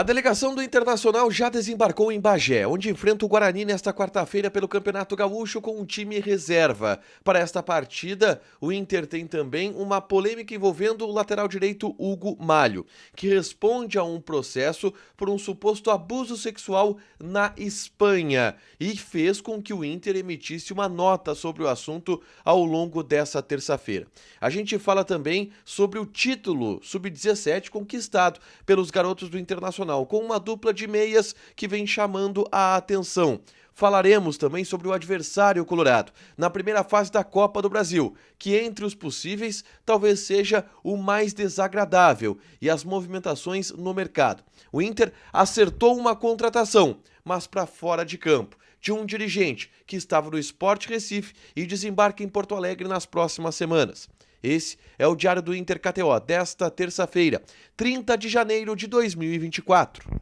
A delegação do Internacional já desembarcou em Bagé, onde enfrenta o Guarani nesta quarta-feira pelo Campeonato Gaúcho com um time reserva. Para esta partida, o Inter tem também uma polêmica envolvendo o lateral direito Hugo Malho, que responde a um processo por um suposto abuso sexual na Espanha e fez com que o Inter emitisse uma nota sobre o assunto ao longo dessa terça-feira. A gente fala também sobre o título sub-17 conquistado pelos garotos do Internacional, com uma dupla de meias que vem chamando a atenção. Falaremos também sobre o adversário colorado na primeira fase da Copa do Brasil, que entre os possíveis talvez seja o mais desagradável, e as movimentações no mercado. O Inter acertou uma contratação, mas para fora de campo, de um dirigente que estava no Sport Recife e desembarca em Porto Alegre nas próximas semanas. Esse é o Diário do Inter KTO desta terça-feira, 30 de janeiro de 2024.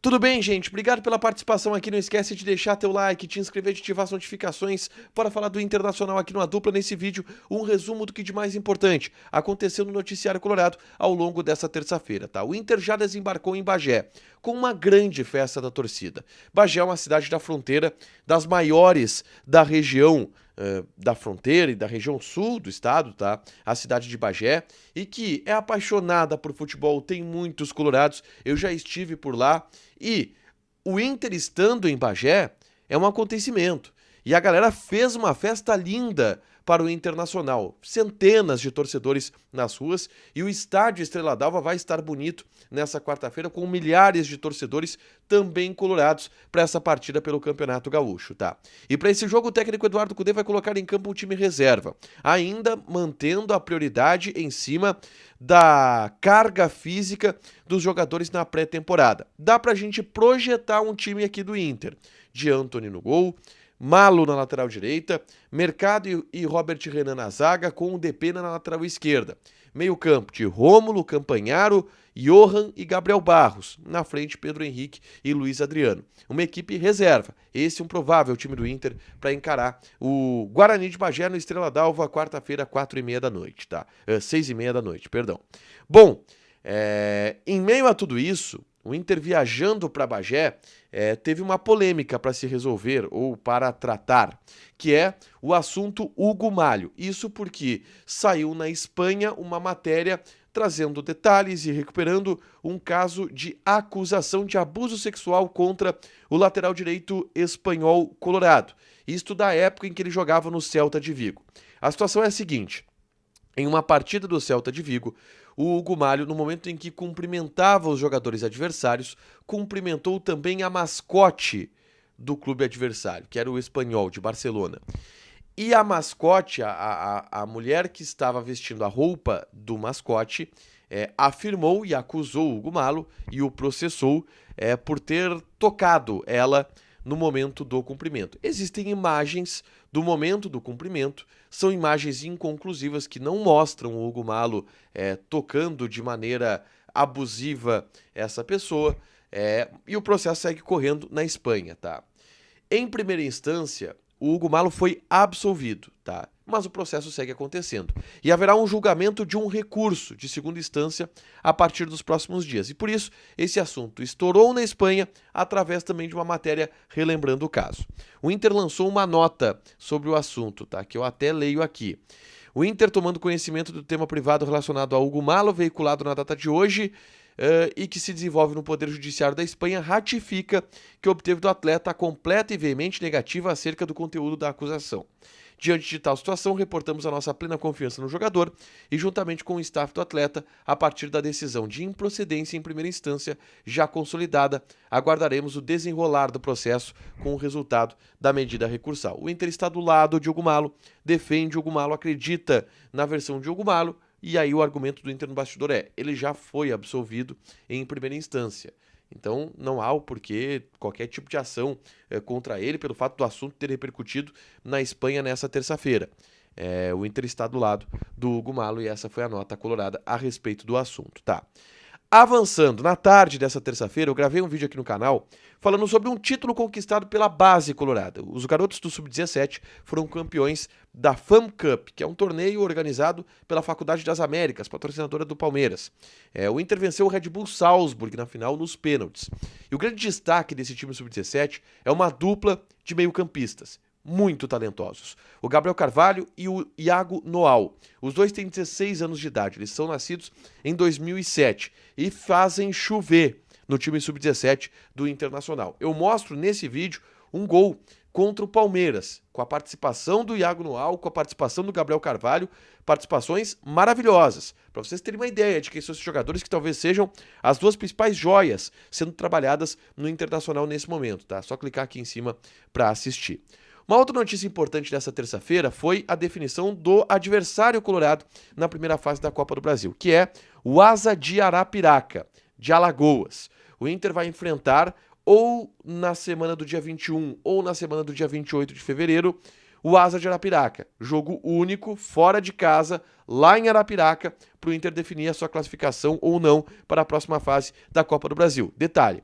Tudo bem, gente? Obrigado pela participação aqui. Não esquece de deixar teu like, te inscrever, de ativar as notificações para falar do Internacional aqui no Dupla. Nesse vídeo, um resumo do que de mais importante aconteceu no noticiário colorado ao longo dessa terça-feira, tá? O Inter já desembarcou em Bagé com uma grande festa da torcida. Bagé é uma cidade da fronteira, das maiores da região da fronteira e da região sul do estado, tá? A cidade de Bagé, e que é apaixonada por futebol, tem muitos colorados. Eu já estive por lá e o Inter estando em Bagé é um acontecimento. E a galera fez uma festa linda para o Internacional. Centenas de torcedores nas ruas, e o estádio Estrela d'Alva vai estar bonito nessa quarta-feira com milhares de torcedores também colorados para essa partida pelo Campeonato Gaúcho, tá? E para esse jogo o técnico Eduardo Cudê vai colocar em campo o time reserva, ainda mantendo a prioridade em cima da carga física dos jogadores na pré-temporada. Dá pra gente projetar um time aqui do Inter, de Antony no gol, Malo na lateral direita, Mercado e Robert Renan na zaga, com o Depena na lateral esquerda. Meio campo de Rômulo, Campanharo, Johan e Gabriel Barros. Na frente, Pedro Henrique e Luiz Adriano. Uma equipe reserva. Esse é um provável time do Inter para encarar o Guarani de Bagé no Estrela d'Alva, quarta-feira, 4h30 da noite, tá? 6h30 da noite, perdão. Bom, em meio a tudo isso, o Inter viajando para Bagé teve uma polêmica para se resolver ou para tratar, que é o assunto Hugo Malho. Isso porque saiu na Espanha uma matéria trazendo detalhes e recuperando um caso de acusação de abuso sexual contra o lateral direito espanhol colorado. Isto da época em que ele jogava no Celta de Vigo. A situação é a seguinte: em uma partida do Celta de Vigo, o Hugo Malho, no momento em que cumprimentava os jogadores adversários, cumprimentou também a mascote do clube adversário, que era o Espanhol de Barcelona. E a mascote, a mulher que estava vestindo a roupa do mascote, afirmou e acusou o Hugo Malho e o processou por ter tocado ela no momento do cumprimento. Existem imagens do momento do cumprimento, são imagens inconclusivas que não mostram o Hugo Malho tocando de maneira abusiva essa pessoa, e o processo segue correndo na Espanha, tá? Em primeira instância, o Hugo Malho foi absolvido, tá? Mas o processo segue acontecendo. E haverá um julgamento de um recurso de segunda instância a partir dos próximos dias. E por isso, esse assunto estourou na Espanha através também de uma matéria relembrando o caso. O Inter lançou uma nota sobre o assunto, tá? Que eu até leio aqui. O Inter, tomando conhecimento do tema privado relacionado a Hugo Malho, veiculado na data de hoje, e que se desenvolve no Poder Judiciário da Espanha, ratifica que obteve do atleta a completa e veemente negativa acerca do conteúdo da acusação. Diante de tal situação, reportamos a nossa plena confiança no jogador e, juntamente com o staff do atleta, a partir da decisão de improcedência em primeira instância já consolidada, aguardaremos o desenrolar do processo com o resultado da medida recursal. O Inter está do lado de Hugo Malho, defende Hugo Malho, acredita na versão de Hugo Malho, e aí o argumento do Inter no bastidor ele já foi absolvido em primeira instância. Então não há o porquê qualquer tipo de ação contra ele pelo fato do assunto ter repercutido na Espanha nessa terça-feira. O Inter está do lado do Hugo Malho e essa foi a nota colorada a respeito do assunto, tá? Avançando, na tarde dessa terça-feira, eu gravei um vídeo aqui no canal falando sobre um título conquistado pela base colorada. Os garotos do Sub-17 foram campeões da FAM Cup, que é um torneio organizado pela Faculdade das Américas, patrocinadora do Palmeiras. O Inter venceu o Red Bull Salzburg na final nos pênaltis. E o grande destaque desse time Sub-17 é uma dupla de meio-campistas muito talentosos. O Gabriel Carvalho e o Iago Noal. Os dois têm 16 anos de idade, eles são nascidos em 2007 e fazem chover no time sub-17 do Internacional. Eu mostro nesse vídeo um gol contra o Palmeiras, com a participação do Iago Noal, com a participação do Gabriel Carvalho, participações maravilhosas. Para vocês terem uma ideia de quem são esses jogadores que talvez sejam as duas principais joias sendo trabalhadas no Internacional nesse momento, tá? Só clicar aqui em cima para assistir. Uma outra notícia importante dessa terça-feira foi a definição do adversário colorado na primeira fase da Copa do Brasil, que é o Asa de Arapiraca, de Alagoas. O Inter vai enfrentar ou na semana do dia 21 ou na semana do dia 28 de fevereiro o Asa de Arapiraca. Jogo único, fora de casa, lá em Arapiraca, para o Inter definir a sua classificação ou não para a próxima fase da Copa do Brasil. Detalhe.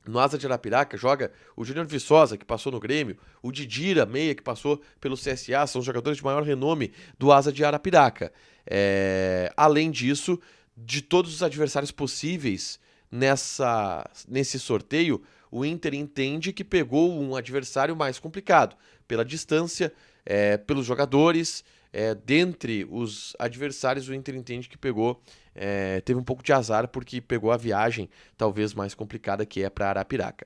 No Asa de Arapiraca joga o Júnior Viçosa, que passou no Grêmio, o Didira, meia, que passou pelo CSA, são os jogadores de maior renome do Asa de Arapiraca. Além disso, de todos os adversários possíveis nesse sorteio, o Inter entende que pegou um adversário mais complicado, pela distância, pelos jogadores. Dentre os adversários, o Inter entende que teve um pouco de azar porque pegou a viagem talvez mais complicada, que é para Arapiraca.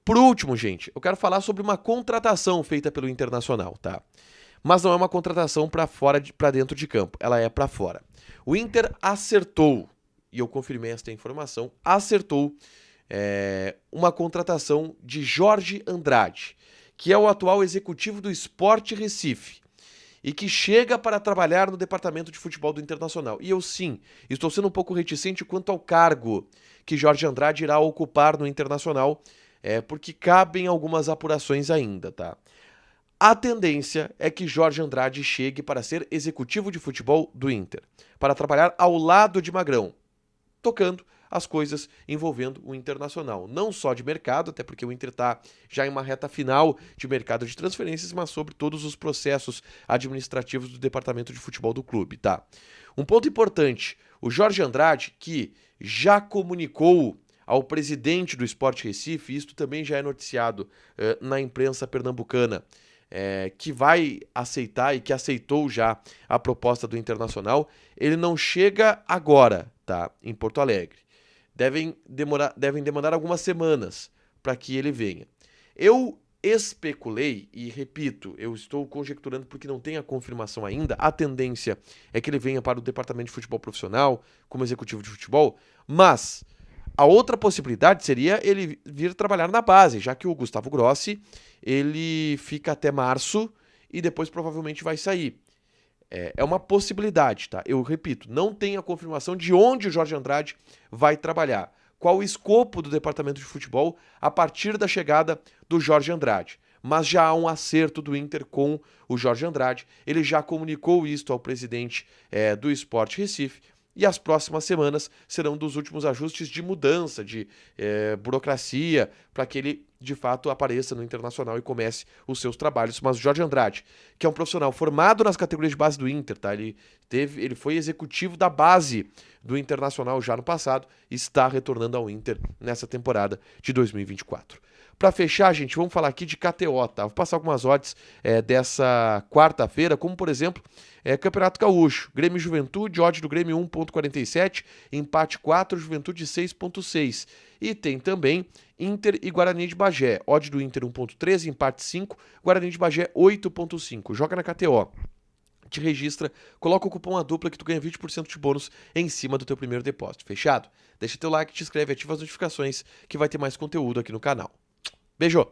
Por último, gente, eu quero falar sobre uma contratação feita pelo Internacional, tá? Mas não é uma contratação para dentro de campo, ela é para fora. O Inter acertou, e eu confirmei esta informação, acertou uma contratação de Jorge Andrade, que é o atual executivo do Sport Recife, e que chega para trabalhar no departamento de futebol do Internacional. E eu, sim, estou sendo um pouco reticente quanto ao cargo que Jorge Andrade irá ocupar no Internacional, porque cabem algumas apurações ainda, tá? A tendência é que Jorge Andrade chegue para ser executivo de futebol do Inter, para trabalhar ao lado de Magrão, tocando as coisas envolvendo o Internacional. Não só de mercado, até porque o Inter está já em uma reta final de mercado de transferências, mas sobre todos os processos administrativos do departamento de futebol do clube, tá? Um ponto importante, o Jorge Andrade, que já comunicou ao presidente do Sport Recife, isto também já é noticiado na imprensa pernambucana, que vai aceitar e que aceitou já a proposta do Internacional, ele não chega agora, tá? Em Porto Alegre. Devem demorar algumas semanas para que ele venha. Eu especulei, e repito, eu estou conjecturando porque não tem a confirmação ainda, a tendência é que ele venha para o departamento de futebol profissional, como executivo de futebol, mas a outra possibilidade seria ele vir trabalhar na base, já que o Gustavo Grossi, ele fica até março e depois provavelmente vai sair. É uma possibilidade, tá? Eu repito, não tem a confirmação de onde o Jorge Andrade vai trabalhar. Qual o escopo do departamento de futebol a partir da chegada do Jorge Andrade. Mas já há um acerto do Inter com o Jorge Andrade. Ele já comunicou isto ao presidente do Sport Recife. E as próximas semanas serão dos últimos ajustes de mudança, de burocracia, para que ele, de fato, apareça no Internacional e comece os seus trabalhos. Mas o Jorge Andrade, que é um profissional formado nas categorias de base do Inter, tá? Ele foi executivo da base do Internacional já no passado e está retornando ao Inter nessa temporada de 2024. Para fechar, gente, vamos falar aqui de KTO, tá? Vou passar algumas odds dessa quarta-feira, como, por exemplo, Campeonato Gaúcho. Grêmio e Juventude, odd do Grêmio 1,47, empate 4, Juventude 6,6. E tem também Inter e Guarani de Bagé. Odd do Inter 1,13, empate 5, Guarani de Bagé 8,5. Joga na KTO. Te registra, coloca o cupom ADUPLA que tu ganha 20% de bônus em cima do teu primeiro depósito. Fechado? Deixa teu like, te inscreve, ativa as notificações que vai ter mais conteúdo aqui no canal. Beijo!